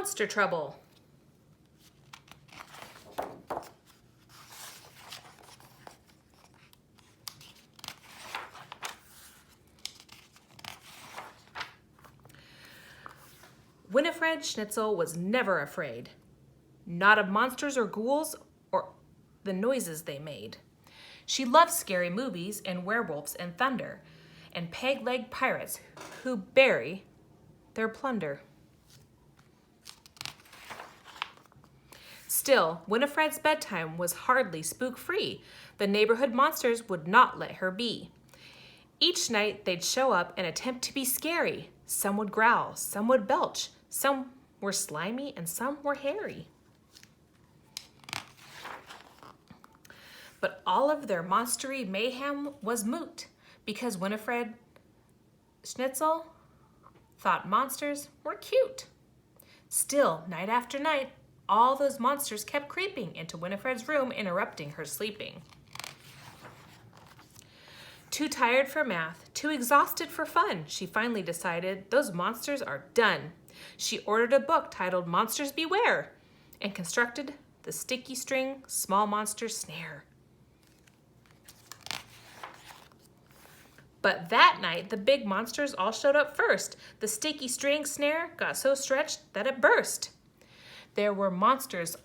monster trouble. Winifred Schnitzel was never afraid, not of monsters or ghouls or the noises they made. She loved scary movies and werewolves and thunder and peg-leg pirates who bury their plunder. Still, Winifred's bedtime was hardly spook-free. The neighborhood monsters would not let her be. Each night they'd show up and attempt to be scary. Some would growl, some would belch, some were slimy, and some were hairy. But all of their monstery mayhem was moot because Winifred Schnitzel thought monsters were cute. Still, night after night, all those monsters kept creeping into Winifred's room, interrupting her sleeping. Too tired for math, too exhausted for fun, she finally decided those monsters are done. She ordered a book titled Monsters Beware and constructed the sticky string small monster snare. But that night, the big monsters all showed up first. The sticky string snare got so stretched that it burst. There were monsters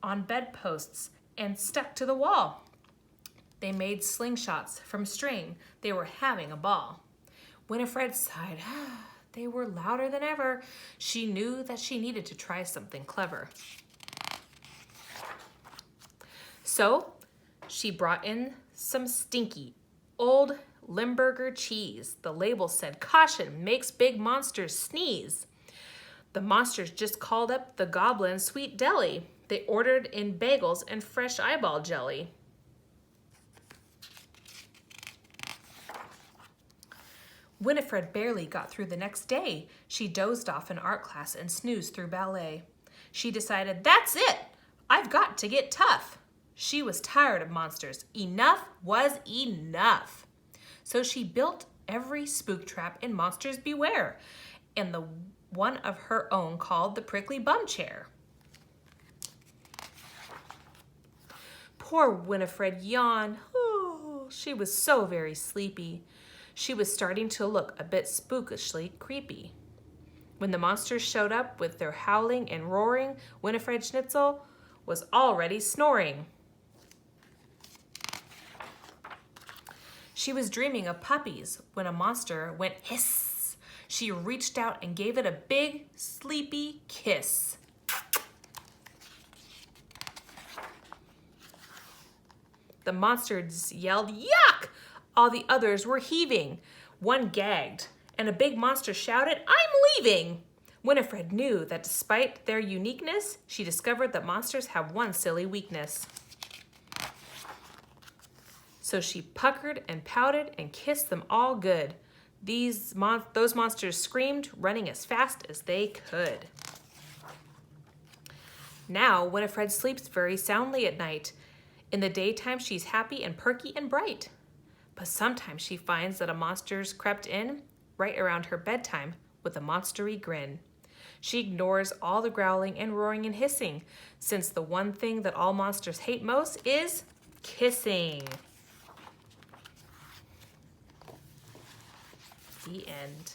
on bedposts and stuck to the wall. They made slingshots from string. They were having a ball. Winifred sighed. They were louder than ever. She knew that she needed to try something clever. So she brought in some stinky old Limburger cheese. The label said, "Caution, makes big monsters sneeze." The monsters just called up the Goblin Sweet Deli. They ordered in bagels and fresh eyeball jelly. Winifred barely got through the next day. She dozed off in art class and snoozed through ballet. She decided, that's it! I've got to get tough. She was tired of monsters. Enough was enough. So she built every spook trap in Monsters Beware and the one of her own called the Prickly Bum Chair. Poor Winifred yawned. Oh, she was so very sleepy. She was starting to look a bit spookishly creepy. When the monsters showed up with their howling and roaring, Winifred Schnitzel was already snoring. She was dreaming of puppies when a monster went hiss. She reached out and gave it a big, sleepy kiss. The monsters yelled, yuck! All the others were heaving. One gagged, and a big monster shouted, I'm leaving! Winifred knew that despite their uniqueness, she discovered that monsters have one silly weakness. So she puckered and pouted and kissed them all good. Those monsters screamed, running as fast as they could. Now Winifred sleeps very soundly at night. In the daytime, she's happy and perky and bright. But sometimes she finds that a monster's crept in right around her bedtime with a monstery grin. She ignores all the growling and roaring and hissing, since the one thing that all monsters hate most is kissing. The end.